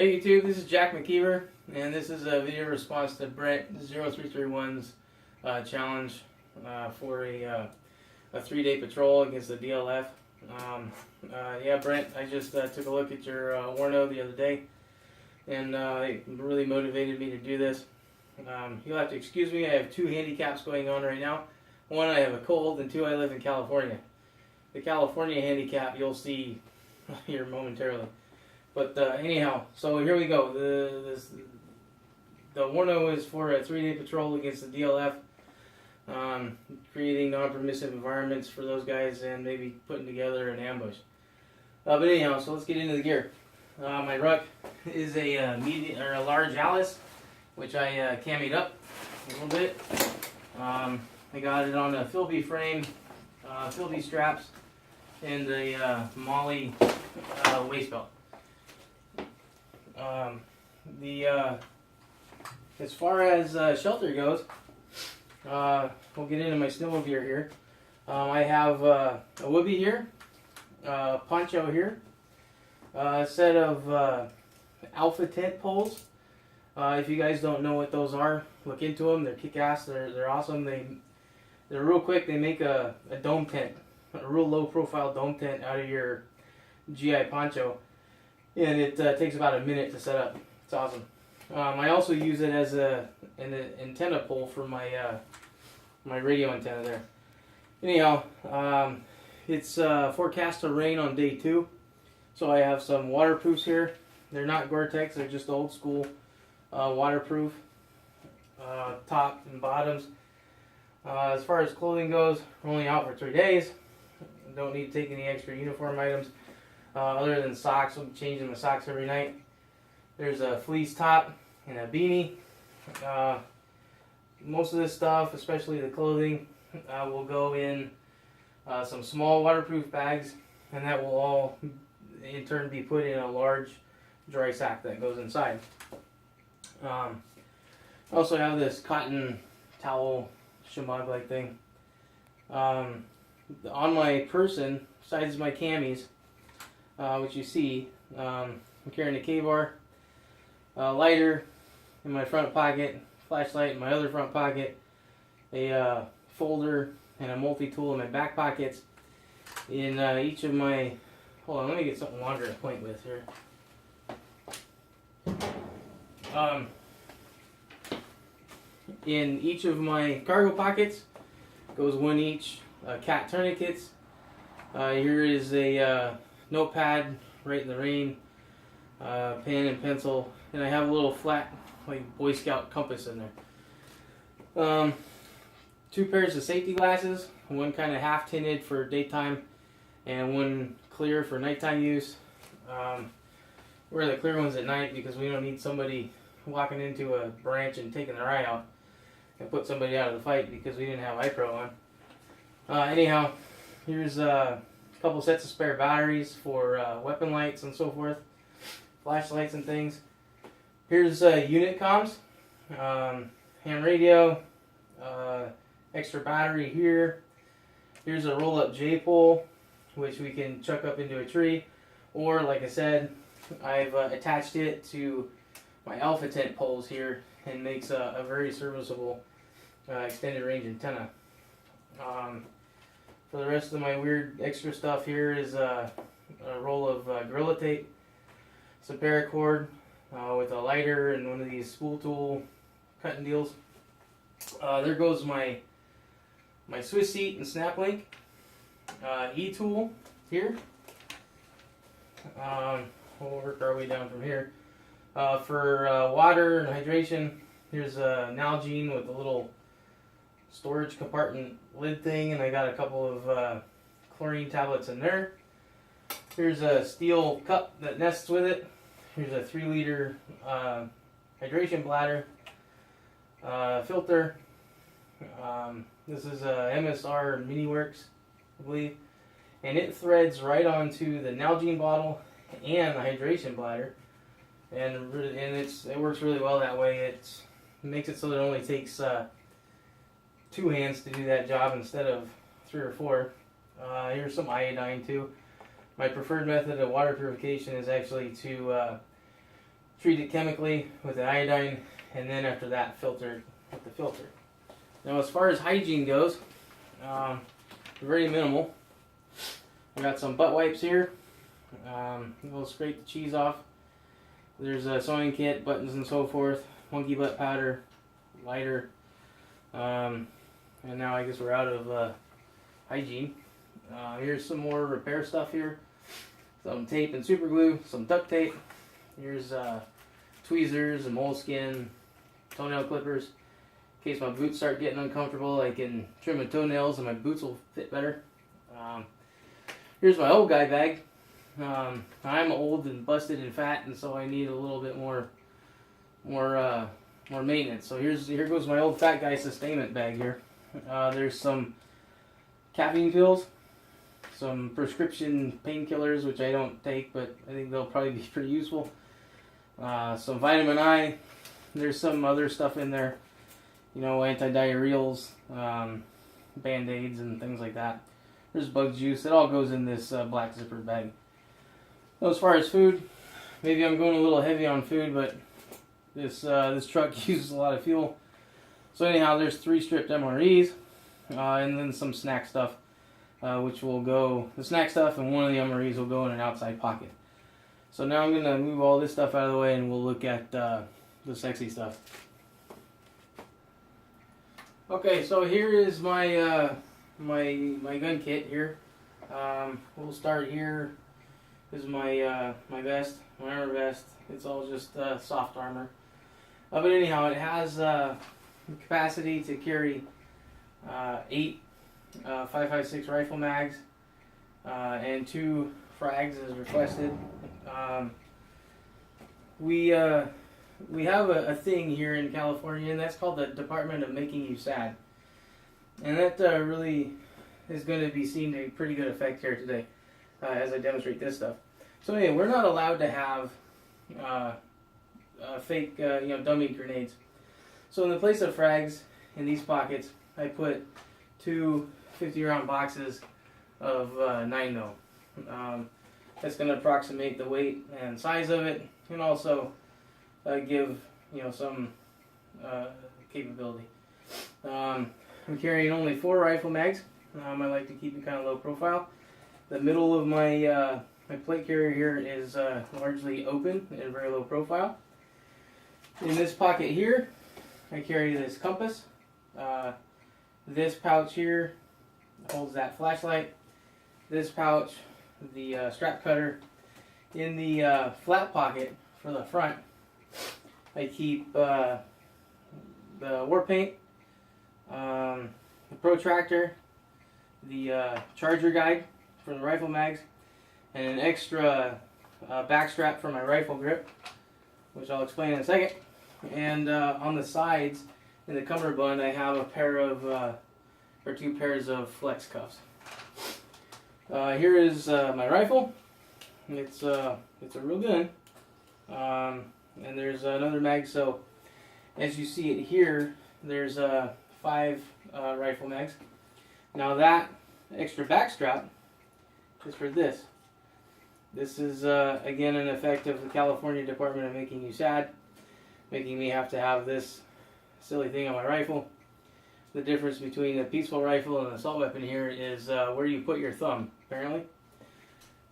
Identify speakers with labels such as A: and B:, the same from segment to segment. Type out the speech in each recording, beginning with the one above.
A: Hey YouTube, this is Jack McKeever, and this is a video response to Brent0331's challenge for a 3-day patrol against the DLF. Yeah, Brent, I just took a look at your Warno the other day, and it really motivated me to do this. You'll have to excuse me, I have two handicaps going on right now. One, I have a cold, and two, I live in California. The California handicap you'll see here momentarily. But anyhow, so here we go. The Warno is for a 3-day patrol against the DLF, creating non-permissive environments for those guys and maybe putting together an ambush. But anyhow, so let's get into the gear. My ruck is a medium or a large Alice, which I cammied up a little bit. I got it on a Philby frame, Philby straps, and the Molly waist belt. As far as shelter goes, we'll get into my snow gear here. I have a whoopee here, poncho here, a set of alpha tent poles. If you guys don't know what those are, look into them. They're kick-ass. They're awesome. They're real quick. They make a dome tent, a real low-profile dome tent out of your GI poncho. And it takes about a minute to set up. It's awesome. I also use it as an antenna pole for my my radio antenna there. Anyhow, it's forecast to rain on day 2, so I have some waterproofs here. They're not Gore-Tex; they're just old school waterproof top and bottoms. As far as clothing goes, we're only out for 3 days. Don't need to take any extra uniform items. Other than socks, I'll be changing my socks every night. There's a fleece top and a beanie. Most of this stuff, especially the clothing, will go in some small waterproof bags, and that will all in turn be put in a large dry sack that goes inside. I also have this cotton towel shemagh-like thing. On my person, besides my camis, which you see, I'm carrying a K-bar, lighter in my front pocket, flashlight in my other front pocket, a folder and a multi-tool in my back pockets. In each of my, hold on, let me get something longer to point with here. In each of my cargo pockets goes one each cat tourniquets. Here is a notepad, right in the rain, pen and pencil, and I have a little flat, like Boy Scout compass in there. 2 pairs of safety glasses, one kind of half tinted for daytime, and one clear for nighttime use. Wear the clear ones at night because we don't need somebody walking into a branch and taking their eye out and put somebody out of the fight because we didn't have iPro on. Anyhow, here's a couple sets of spare batteries for weapon lights and so forth, flashlights and things. Here's unit comms, ham radio, extra battery here. Here's a roll-up J-pole, which we can chuck up into a tree, or like I said, I've attached it to my alpha tent poles here, and makes a very serviceable extended range antenna. For the rest of my weird extra stuff, here is a roll of Gorilla Tape, some paracord with a lighter and one of these spool tool cutting deals. There goes my Swiss seat and snap link, E-tool here. We'll work our way down from here. For water and hydration, here's a Nalgene with a little storage compartment lid thing, and I got a couple of chlorine tablets in there. Here's a steel cup that nests with it. Here's a 3-liter hydration bladder, filter. This is a MSR MiniWorks, I believe, and it threads right onto the Nalgene bottle and the hydration bladder, and it works really well that way. It makes it so that it only takes 2 hands to do that job instead of 3 or 4. Here's some iodine too. My preferred method of water purification is actually to treat it chemically with the iodine, and then after that filter it with the filter. Now as far as hygiene goes, very minimal. I got some butt wipes here. We'll scrape the cheese off. There's a sewing kit, buttons and so forth, monkey butt powder, lighter, and now I guess we're out of hygiene. Here's some more repair stuff here. Some tape and super glue, some duct tape. Here's tweezers and moleskin, toenail clippers. In case my boots start getting uncomfortable, I can trim my toenails and my boots will fit better. Here's my old guy bag. I'm old and busted and fat, and so I need a little bit more maintenance. So here goes my old fat guy sustainment bag here. There's some caffeine pills, some prescription painkillers, which I don't take, but I think they'll probably be pretty useful. Some vitamin I. There's some other stuff in there, you know, anti-diarrheals, band-aids, and things like that. There's bug juice. It all goes in this black zipper bag. As far as food, maybe I'm going a little heavy on food, but this truck uses a lot of fuel. So anyhow, there's 3 stripped MREs, and then some snack stuff, which will go, the snack stuff and one of the MREs will go in an outside pocket. So now I'm going to move all this stuff out of the way and we'll look at the sexy stuff. Okay, so here is my my gun kit here. We'll start here. This is my my vest, my armor vest. It's all just soft armor. But anyhow, it has capacity to carry 8 .556 rifle mags and 2 frags as requested. We have a thing here in California, and that's called the Department of Making You Sad. And that really is going to be seen to pretty good effect here today as I demonstrate this stuff. So anyway, we're not allowed to have fake, dummy grenades. So in the place of frags in these pockets, I put 2 50-round boxes of 9mm. That's going to approximate the weight and size of it, and also give some capability. I'm carrying only 4 rifle mags. I like to keep it kind of low profile. The middle of my my plate carrier here is largely open and very low profile. In this pocket here, I carry this compass. This pouch here holds that flashlight. This pouch, the strap cutter. In the flat pocket for the front, I keep the war paint, the protractor, the charger guide for the rifle mags, and an extra back strap for my rifle grip, which I'll explain in a second. And on the sides, in the cummerbund, I have a pair of, or 2 pairs of flex cuffs. Here is my rifle. It's a real gun. And there's another mag, so as you see it here, there's 5 rifle mags. Now that extra back strap is for this. This is again an effect of the California Department of Making You Sad, making me have to have this silly thing on my rifle. The difference between a peaceful rifle and an assault weapon here is where you put your thumb, apparently.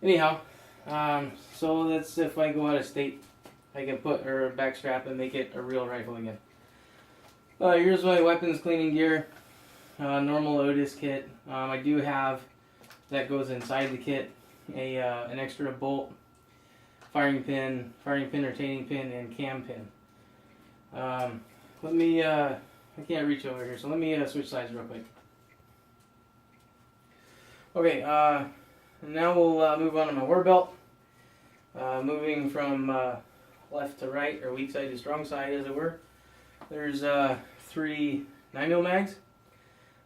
A: Anyhow, so that's if I go out of state, I can put her back strap and make it a real rifle again. Here's my weapons cleaning gear. Normal Otis kit. I do have, that goes inside the kit, an extra bolt, firing pin retaining pin, and cam pin. Let me, I can't reach over here, so let me switch sides real quick. Okay, now we'll move on to my war belt. Moving from left to right, or weak side to strong side, as it were. There's 3 9mm mags.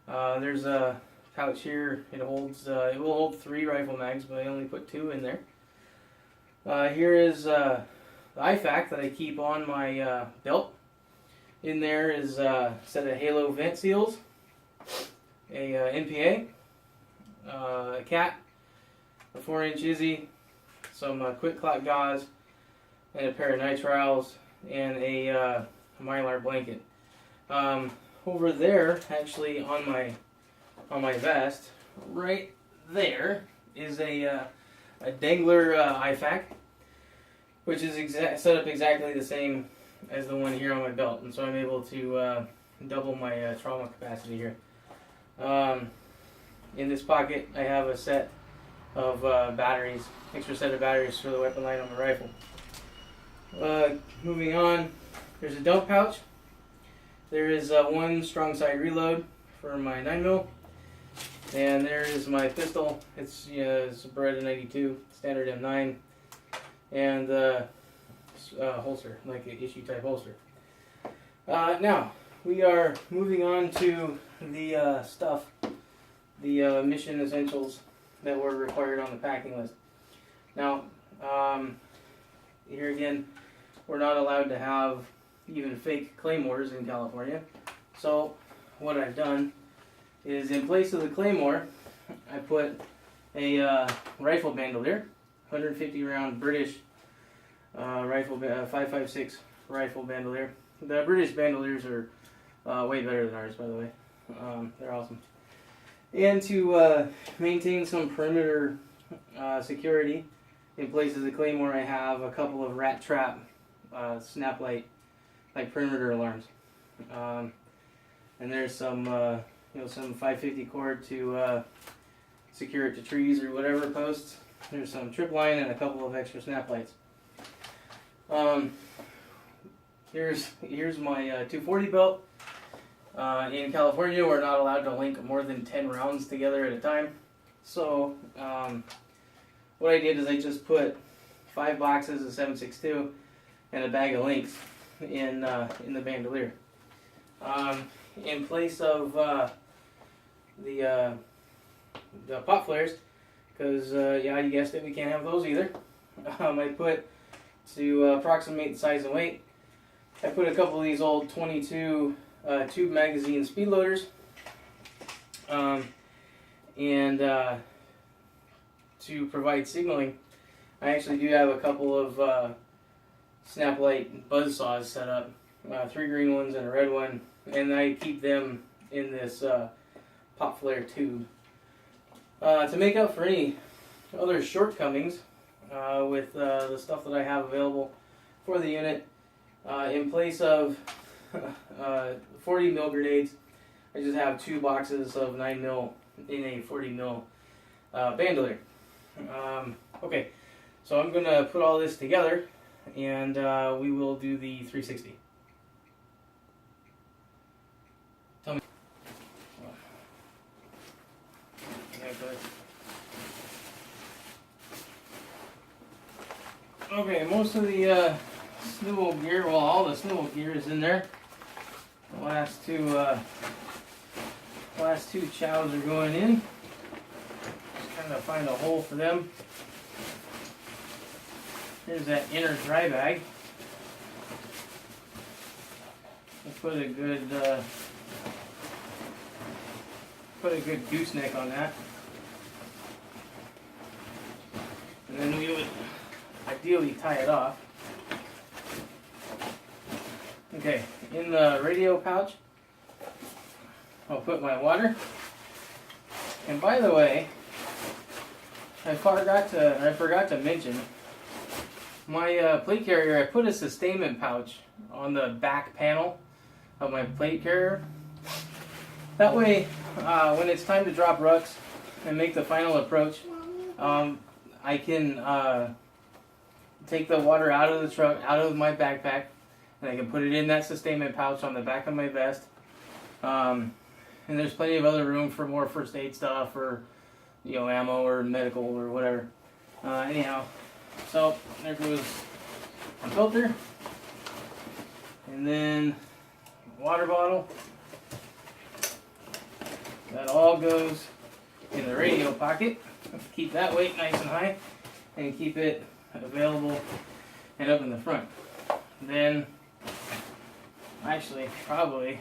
A: There's a pouch here. It holds, it will hold 3 rifle mags, but I only put 2 in there. Here is the IFAK that I keep on my belt. In there is a set of Halo vent seals, a NPA, a cat, a 4-inch Izzy, some quick clot gauze, and a pair of nitriles, and a mylar blanket. Over there, actually on my vest, right there is a dangler IFAC, which is set up exactly the same as the one here on my belt, and so I'm able to double my trauma capacity here. In this pocket, I have a set of batteries, extra set of batteries for the weapon line on my rifle. Moving on, there's a dump pouch. There is one strong side reload for my 9mm, and there is my pistol. It's it's a Beretta 92 standard M9, and holster, like an issue type holster. Now we are moving on to the stuff, the mission essentials that were required on the packing list. Now, here again, we're not allowed to have even fake claymores in California. So what I've done is, in place of the claymore, I put a rifle bandolier, 150 round British rifle, 5.56 rifle bandolier. The British bandoliers are way better than ours, by the way. They're awesome. And to maintain some perimeter security, in place of the claymore, I have a couple of rat trap snap light, like perimeter alarms. And there's some some 550 cord to secure it to trees or whatever posts. There's some trip line and a couple of extra snap lights. Here's my 240 belt. In California, we're not allowed to link more than 10 rounds together at a time. So what I did is I just put 5 boxes of 7.62 and a bag of links in the bandolier. In place of the pop flares, because yeah, you guessed it, we can't have those either. I put, to approximate the size and weight, I put a couple of these old 22 tube magazine speed loaders, and to provide signaling, I actually do have a couple of snap light buzz saws set up, 3 green ones and a red one, and I keep them in this pop flare tube. To make up for any other shortcomings with the stuff that I have available for the unit, in place of 40 mil grenades, I just have 2 boxes of 9 mil in a 40 mil bandolier. Okay, so I'm going to put all this together, and we will do the 360. Tell me. Okay, most of the swivel gear, well, all the swivel gear is in there. The last two chows are going in. Just trying to find a hole for them. Here's that inner dry bag. Let's put a good gooseneck on that, and then we would ideally tie it off. Okay, in the radio pouch, I'll put my water. And by the way, I forgot to mention my plate carrier. I put a sustainment pouch on the back panel of my plate carrier. That way, when it's time to drop rucks and make the final approach, I can take the water out of the truck, out of my backpack, and I can put it in that sustainment pouch on the back of my vest. And there's plenty of other room for more first aid stuff, or ammo or medical or whatever. Anyhow, so there goes my filter, and then water bottle. That all goes in the radio pocket. Keep that weight nice and high, and keep it available and up in the front. Then, actually, probably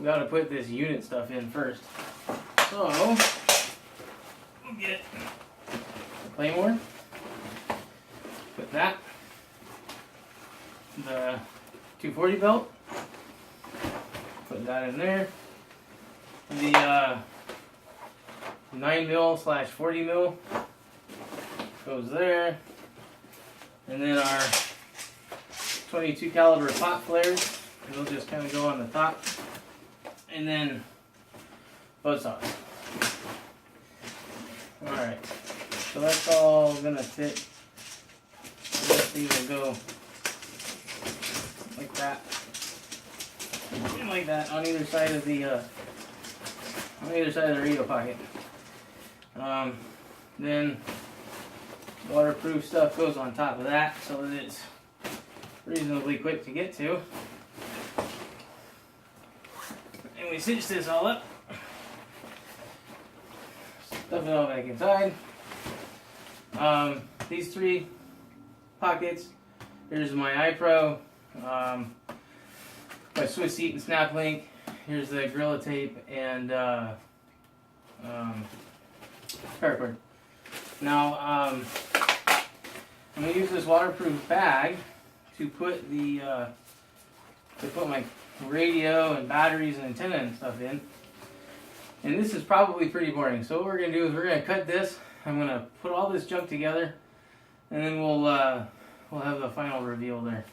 A: we ought to put this unit stuff in first. So we'll get the claymore, put that the 240 belt. Put that in there. The 9mm/40 mil goes there. And then our 22 caliber pot flares, they'll just kind of go on the top. And then buzzsaws. Alright, so that's all gonna fit. These will go like that. And like that on either side of the radio pocket. Then waterproof stuff goes on top of that so that it's reasonably quick to get to. And we cinch this all up. Stuff it all back inside. These 3 pockets. Here's my iPro, my Swiss seat and snap link. Here's the Gorilla Tape and paracord. Now I'm gonna use this waterproof bag to put my radio and batteries and antenna and stuff in. And this is probably pretty boring. So what we're gonna do is we're gonna cut this. I'm gonna put all this junk together, and then we'll have the final reveal there.